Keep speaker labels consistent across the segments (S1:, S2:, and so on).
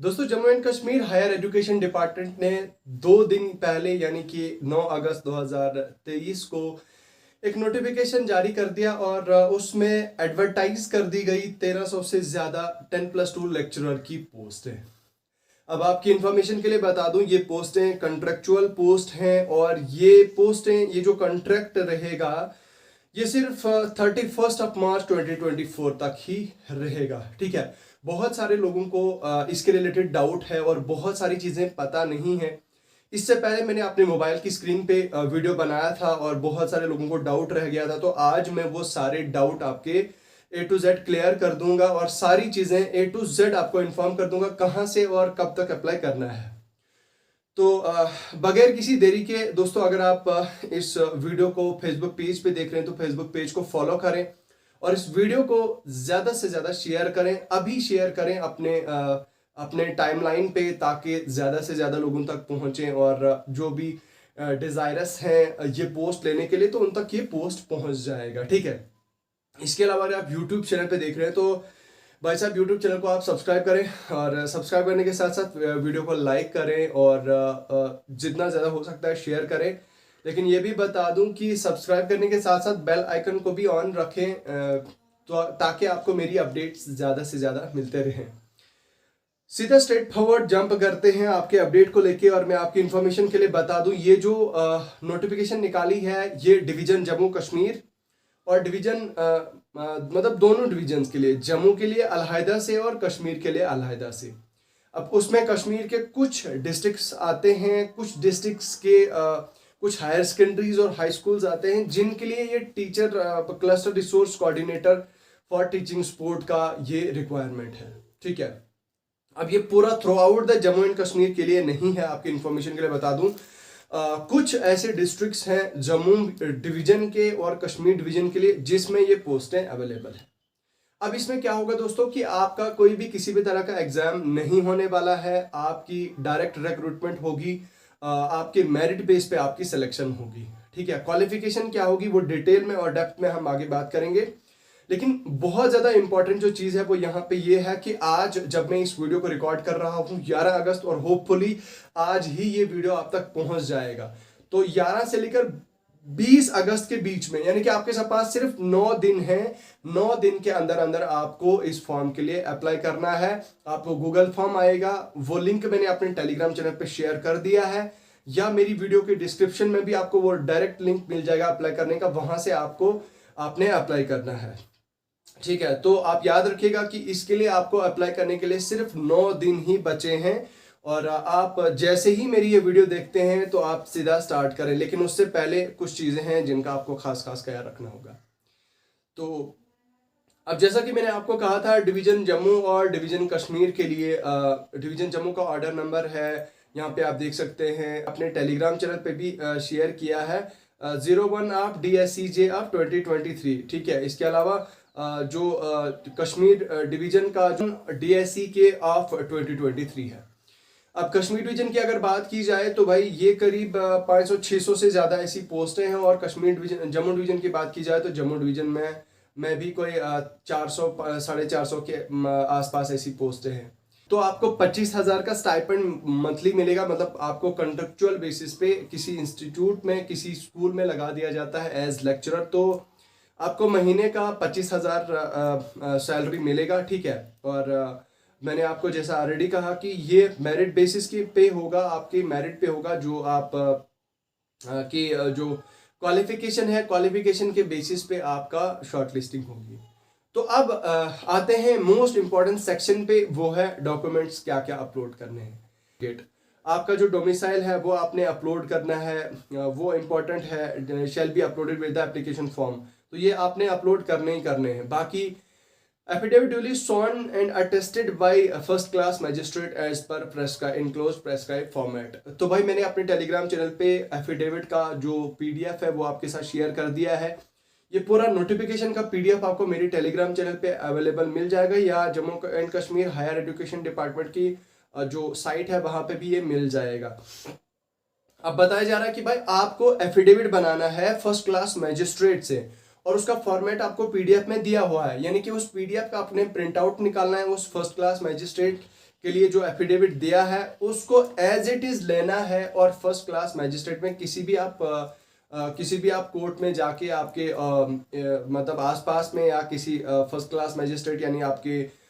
S1: दोस्तों, Jammu and Kashmir higher education department ने 2 दिन पहले यानी कि 9 अगस्त 2023 को एक नोटिफिकेशन जारी कर दिया और उसमें एडवर्टाइज कर दी गई 1300 से ज़्यादा 10+2 लेक्चरर की पोस्ट है। अब आपकी इंफॉर्मेशन के लिए बता दूं, ये पोस्टें कंट्रेक्चुअल पोस्ट हैं और ये जो कॉन्ट्रैक्ट रहेगा ये सिर्फ 31 मार्च 2024 तक ही रहेगा। ठीक है, बहुत सारे लोगों को इसके रिलेटेड डाउट है और बहुत सारी चीज़ें पता नहीं है। इससे पहले मैंने अपने मोबाइल की स्क्रीन पे वीडियो बनाया था और बहुत सारे लोगों को डाउट रह गया था, तो आज मैं वो सारे डाउट आपके A to Z क्लियर कर दूंगा और सारी चीज़ें A to Z आपको इन्फॉर्म कर दूंगा कहाँ से और कब तक अप्लाई करना है। तो बगैर किसी देरी के दोस्तों, अगर आप इस वीडियो को फेसबुक पेज पे देख रहे हैं तो फेसबुक पेज को फॉलो करें और इस वीडियो को ज़्यादा से ज़्यादा शेयर करें। अभी शेयर करें अपने टाइमलाइन पे, ताकि ज़्यादा से ज़्यादा लोगों तक पहुँचें और जो भी डिज़ायरस हैं ये पोस्ट लेने के लिए, तो उन तक ये पोस्ट पहुँच जाएगा। ठीक है, इसके अलावा अगर आप यूट्यूब चैनल पे देख रहे हैं तो भाई साहब यूट्यूब चैनल को आप सब्सक्राइब करें और सब्सक्राइब करने के साथ साथ वीडियो को लाइक करें और जितना ज़्यादा हो सकता है शेयर करें। लेकिन ये भी बता दूं कि सब्सक्राइब करने के साथ साथ बेल आइकन को भी ऑन रखें, तो ताकि आपको मेरी अपडेट्स ज़्यादा से ज़्यादा मिलते रहें। सीधा स्ट्रेट फॉरवर्ड जंप करते हैं आपके अपडेट को लेके और मैं आपकी इन्फॉर्मेशन के लिए बता दूं, ये जो नोटिफिकेशन निकाली है ये डिवीज़न जम्मू कश्मीर और डिवीज़न मतलब दोनों डिवीजन्स के लिए, जम्मू के लिए अलहदा से और कश्मीर के लिए अलहदा से। अब उसमें कश्मीर के कुछ डिस्ट्रिक्ट्स आते हैं, कुछ डिस्ट्रिक्ट्स के कुछ हायर सेकेंडरीज और हाई स्कूल्स आते हैं जिनके लिए ये teacher cluster resource coordinator for teaching sport का ये रिक्वायरमेंट है। ठीक है, अब ये पूरा through out the Jammu and Kashmir के लिए नहीं है, आपकी इन्फॉर्मेशन के लिए बता दूं। कुछ ऐसे डिस्ट्रिक्ट्स हैं जम्मू डिवीजन के और कश्मीर डिवीजन के लिए जिसमें ये पोस्टें अवेलेबल हैं। अब इसमें क्या होगा दोस्तों कि आपका कोई भी किसी भी तरह का एग्जाम नहीं होने वाला है, आपकी डायरेक्ट रिक्रूटमेंट होगी, आपके मेरिट बेस पे आपकी सिलेक्शन होगी। ठीक है, क्वालिफिकेशन क्या होगी वो डिटेल में और डेप्थ में हम आगे बात करेंगे। लेकिन बहुत ज़्यादा इंपॉर्टेंट जो चीज़ है वो यहाँ पे ये है कि आज जब मैं इस वीडियो को रिकॉर्ड कर रहा हूँ 11 अगस्त, और होपफुली आज ही ये वीडियो आप तक पहुँच जाएगा, तो 11 से लेकर 20 अगस्त के बीच में, यानी कि आपके पास सिर्फ 9 दिन है। 9 दिन के अंदर अंदर आपको इस फॉर्म के लिए अप्लाई करना है। आपको गूगल फॉर्म आएगा, वो लिंक मैंने अपने टेलीग्राम चैनल पे शेयर कर दिया है, या मेरी वीडियो के डिस्क्रिप्शन में भी आपको वो डायरेक्ट लिंक मिल जाएगा अप्लाई करने का, वहां से आपने अप्लाई करना है। ठीक है, तो आप याद रखिएगा कि इसके लिए आपको अप्लाई करने के लिए सिर्फ 9 दिन ही बचे हैं और आप जैसे ही मेरी ये वीडियो देखते हैं तो आप सीधा स्टार्ट करें। लेकिन उससे पहले कुछ चीज़ें हैं जिनका आपको खास ख्याल रखना होगा। तो अब जैसा कि मैंने आपको कहा था, डिवीज़न जम्मू और डिवीज़न कश्मीर के लिए डिवीज़न जम्मू का ऑर्डर नंबर है, यहाँ पे आप देख सकते हैं, अपने टेलीग्राम चैनल पे भी शेयर किया है, 01 ऑफ DSCJ ऑफ 2023। ठीक है, इसके अलावा जो कश्मीर डिवीज़न का जो DSC के ऑफ 2023 है। अब कश्मीर डिवीजन की अगर बात की जाए तो भाई ये करीब 500-600 से ज़्यादा ऐसी पोस्टें हैं, और कश्मीर डिवीजन जम्मू डिवीजन की बात की जाए तो जम्मू डिवीजन में भी कोई 400 450 के आसपास ऐसी पोस्टें हैं। तो आपको 25,000 का स्टाइपेंड मंथली मिलेगा, मतलब आपको कंट्रेक्चुअल बेसिस पे किसी इंस्टीट्यूट में, किसी स्कूल में लगा दिया जाता है एज लेक्चरर, तो आपको महीने का 25,000 सैलरी मिलेगा। ठीक है, और मैंने आपको जैसा ऑलरेडी कहा कि ये मेरिट बेसिस की पे होगा, आपके मेरिट पे होगा, जो आप की जो क्वालिफिकेशन है, क्वालिफिकेशन के बेसिस पे आपका शॉर्टलिस्टिंग होगी। तो अब आते हैं मोस्ट इंपॉर्टेंट सेक्शन पे, वो है डॉक्यूमेंट्स क्या क्या अपलोड करने हैं। आपका जो डोमिसाइल है वो आपने अपलोड करना है, वो इम्पोर्टेंट है, shall be uploaded with the application form, तो ये आपने अपलोड करने ही करने हैं। बाकी affidavit duly sworn and attested by first class magistrate as per enclosed prescribed format. तो भाई मैंने अपने टेलीग्राम चैनल पे एफिडेविट का जो PDF है वो आपके साथ शेयर कर दिया है। ये पूरा नोटिफिकेशन का PDF आपको मेरी टेलीग्राम चैनल पे अवेलेबल मिल जाएगा, या Jammu and Kashmir higher education department की जो साइट है वहां पे भी ये मिल जाएगा। अब बताया जा रहा है कि भाई आपको एफिडेविट बनाना है फर्स्ट क्लास मैजिस्ट्रेट से, और उसका फॉर्मेट आपको PDF में दिया हुआ है, यानी कि उस PDF का आपने प्रिंट आउट निकालना है उस फर्स्ट क्लास मैजिस्ट्रेट के लिए जो एफिडेविट दिया है उसको एज इट इज लेना है, और फर्स्ट क्लास मैजिस्ट्रेट में किसी भी आप कोर्ट में जाके आपके मतलब आसपास में, या किसी फर्स्ट क्लास मैजिस्ट्रेट यानी आपके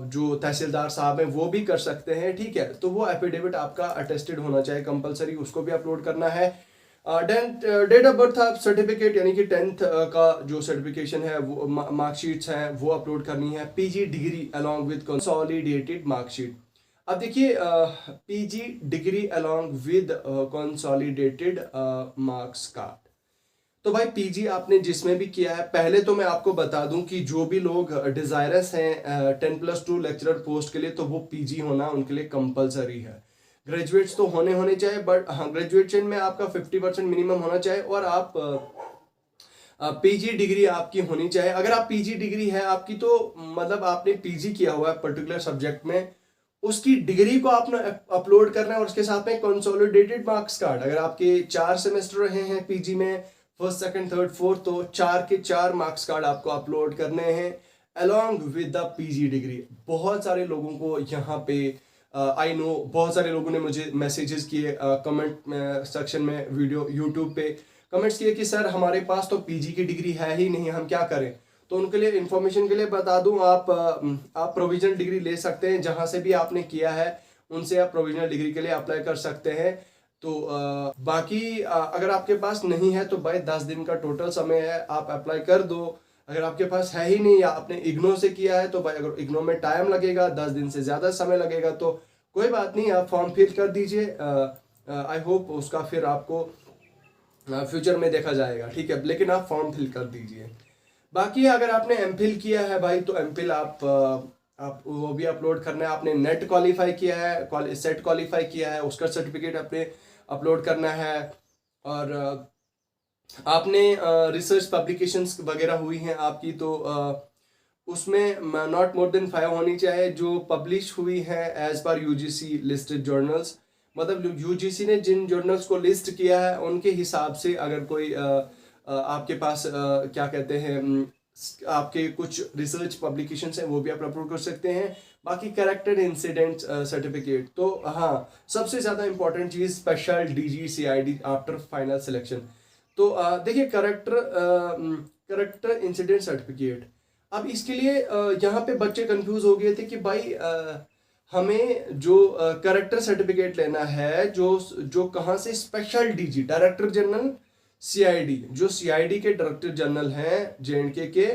S1: जो तहसीलदार साहब हैं वो भी कर सकते हैं, ठीक है। तो वो एफिडेविट आपका अटेस्टेड होना चाहिए कंपलसरी, उसको भी अपलोड करना है। डेट ऑफ बर्थ सर्टिफिकेट यानी कि 10th का जो सर्टिफिकेशन है वो मार्कशीट्स हैं वो अपलोड करनी है। PG degree along with consolidated marksheet. अब देखिए PG degree along with consolidated marks card. तो भाई पीजी आपने जिसमें भी किया है, पहले तो मैं आपको बता दूं कि जो भी लोग डिजायरस हैं 10+2 लेक्चरर पोस्ट के लिए, तो वो पीजी होना उनके लिए कंपलसरी है। ग्रेजुएट्स तो होने चाहिए, बट हाँ ग्रेजुएशन में आपका 50% मिनिमम होना चाहिए, और आप पीजी डिग्री आपकी होनी चाहिए। अगर आप पीजी डिग्री है आपकी, तो मतलब आपने पीजी किया हुआ है पर्टिकुलर सब्जेक्ट में, उसकी डिग्री को आपने अपलोड करना है, और उसके साथ में कंसोलिडेटेड मार्क्स कार्ड। अगर आपके 4 सेमेस्टर रहे हैं पीजी में, फर्स्ट सेकंड थर्ड फोर्थ, तो 4 के 4 मार्क्स कार्ड आपको अपलोड करने हैं along with the PG degree. बहुत सारे लोगों को यहाँ पे आई नो बहुत सारे लोगों ने मुझे मैसेजेस किए कमेंट सेक्शन में, वीडियो यूट्यूब पे कमेंट्स किए कि सर हमारे पास तो पीजी की डिग्री है ही नहीं, हम क्या करें। तो उनके लिए इंफॉर्मेशन के लिए बता दूं, आप प्रोविजनल डिग्री ले सकते हैं, जहां से भी आपने किया है उनसे आप प्रोविजनल डिग्री के लिए अप्लाई कर सकते हैं। तो बाकी अगर आपके पास नहीं है तो भाई 10 दिन का टोटल समय है, आप अप्लाई कर दो। अगर आपके पास है ही नहीं, या आपने इग्नो से किया है, तो भाई अगर इग्नो में टाइम लगेगा, 10 दिन से ज़्यादा समय लगेगा, तो कोई बात नहीं, आप फॉर्म फिल कर दीजिए। आई होप उसका फिर आपको फ्यूचर में देखा जाएगा, ठीक है, लेकिन आप फॉर्म फिल कर दीजिए। बाकी अगर आपने एमफिल किया है भाई, तो एमफिल आप वो भी अपलोड करना है। आपने नेट क्वालिफाई किया है, सेट क्वालिफाई किया है, उसका सर्टिफिकेट आपने अपलोड करना है। और आपने रिसर्च पब्लिकेशंस वगैरह हुई हैं आपकी, तो उसमें नॉट मोर देन 5 होनी चाहिए जो पब्लिश हुई है as per UGC listed journals. मतलब यूजीसी ने जिन जर्नल्स को लिस्ट किया है उनके हिसाब से अगर कोई आपके पास क्या कहते हैं आपके कुछ रिसर्च पब्लिकेशंस हैं वो भी आप अपलोड कर सकते हैं। बाकी करेक्टेड इंसिडेंट सर्टिफिकेट, तो हाँ सबसे ज़्यादा इंपॉर्टेंट चीज़ special DG CID after final selection. तो देखिए करेक्टर इंसिडेंट सर्टिफिकेट, अब इसके लिए यहाँ पे बच्चे कंफ्यूज हो गए थे कि भाई हमें जो करेक्टर सर्टिफिकेट लेना है, जो कहाँ से, special DG director general CID, जो सीआईडी के डायरेक्टर जनरल हैं जेएंडके के,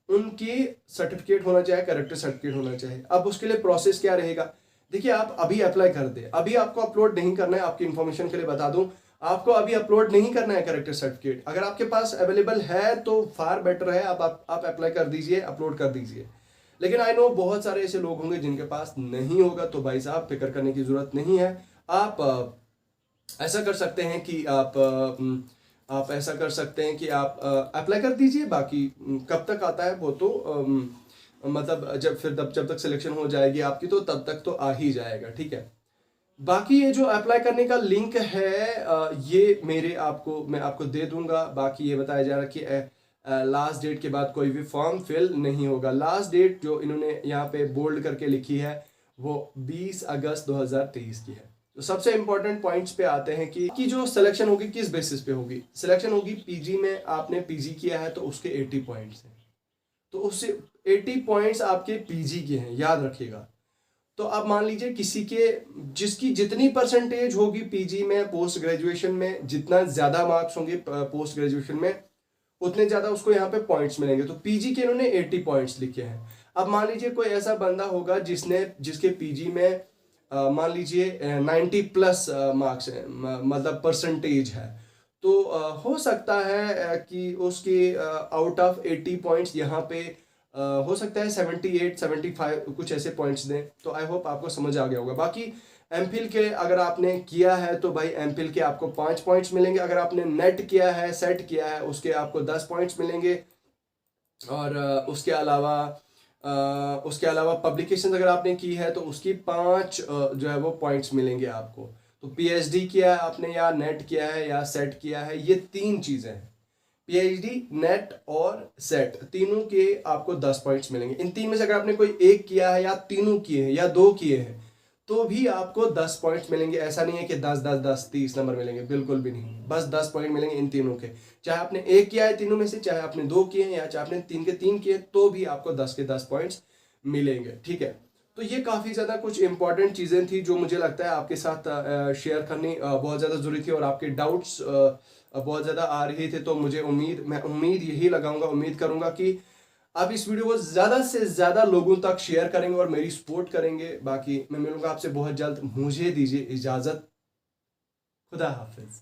S1: उनकी सर्टिफिकेट होना चाहिए, करेक्टर सर्टिफिकेट होना चाहिए। अब उसके लिए प्रोसेस क्या रहेगा, देखिए आप अभी अप्लाई कर दे, अभी आपको अपलोड नहीं करना है, आपकी इन्फॉर्मेशन के लिए बता दूं, आपको अभी अपलोड नहीं करना है करेक्टर सर्टिफिकेट। अगर आपके पास अवेलेबल है तो फार बेटर है, आप अप्लाई कर दीजिए, अपलोड कर दीजिए। लेकिन आई नो बहुत सारे ऐसे लोग होंगे जिनके पास नहीं होगा, तो भाई साहब फिक्र करने की जरूरत नहीं है। आप ऐसा कर सकते हैं कि आप ऐसा कर सकते हैं कि आप अप्लाई कर दीजिए। बाकी कब तक आता है वो तो मतलब जब तक सिलेक्शन हो जाएगी आपकी, तो तब तक तो आ ही जाएगा, ठीक है। बाकी ये जो अप्लाई करने का लिंक है ये मैं आपको दे दूंगा। बाकी ये बताया जा रहा है कि लास्ट डेट के बाद कोई भी फॉर्म फिल नहीं होगा। लास्ट डेट जो इन्होंने यहाँ पे बोल्ड करके लिखी है वो 20 अगस्त 2023 की है। तो सबसे इंपॉर्टेंट पॉइंट्स पे आते हैं कि जो सिलेक्शन होगी किस बेसिस पे होगी। सिलेक्शन होगी पीजी में, आपने पीजी किया है तो उसके 80 पॉइंट्स हैं, तो उससे 80 पॉइंट्स आपके पीजी के हैं, याद रखिएगा। तो अब मान लीजिए जिसकी जितनी परसेंटेज होगी पीजी में, पोस्ट ग्रेजुएशन में जितना ज्यादा मार्क्स होंगे पोस्ट ग्रेजुएशन में, उतने ज्यादा उसको यहाँ पे पॉइंट्स मिलेंगे। तो पीजी के इन्होंने 80 पॉइंट्स लिखे हैं। अब मान लीजिए कोई ऐसा बंदा होगा जिसके पीजी में मान लीजिए 90+ मार्क्स है, मतलब परसेंटेज है, तो हो सकता है कि उसके आउट ऑफ 80 पॉइंट्स यहाँ पे हो सकता है 78 75 कुछ ऐसे पॉइंट्स दें। तो आई होप आपको समझ आ गया होगा। बाकी एमफिल के अगर आपने किया है तो भाई एमफिल के आपको 5 पॉइंट्स मिलेंगे। अगर आपने नेट किया है, सेट किया है, उसके आपको 10 पॉइंट्स मिलेंगे। और उसके अलावा पब्लिकेशन अगर आपने की है तो उसकी 5 जो है वो पॉइंट्स मिलेंगे आपको। तो पीएचडी किया है आपने, या नेट किया है, या सेट किया है, ये 3 चीज़ें हैं। पीएचडी, नेट और सेट, तीनों के आपको 10 पॉइंट्स मिलेंगे। इन तीन में से अगर आपने कोई एक किया है या तीनों किए हैं या दो किए हैं तो भी आपको 10 पॉइंट्स मिलेंगे। ऐसा नहीं है कि 10 10 10 30 नंबर मिलेंगे, बिल्कुल भी नहीं। बस 10 पॉइंट मिलेंगे इन तीनों के, चाहे आपने एक किया है तीनों में से, चाहे आपने दो किए हैं या चाहे आपने तीन के तीन किए, तो भी आपको 10 के 10 पॉइंट्स मिलेंगे। ठीक है, तो ये काफ़ी ज़्यादा कुछ इंपॉर्टेंट चीज़ें थी जो मुझे लगता है आपके साथ शेयर करनी बहुत ज़्यादा ज़रूरी थी, और आपके डाउट्स बहुत ज़्यादा आ रही थे। तो मैं उम्मीद यही लगाऊंगा, उम्मीद करूंगा कि आप इस वीडियो को ज़्यादा से ज़्यादा लोगों तक शेयर करेंगे और मेरी सपोर्ट करेंगे। बाकी मैं मिलूंगा आपसे बहुत जल्द, मुझे दीजिए इजाज़त। खुदा हाफिज़।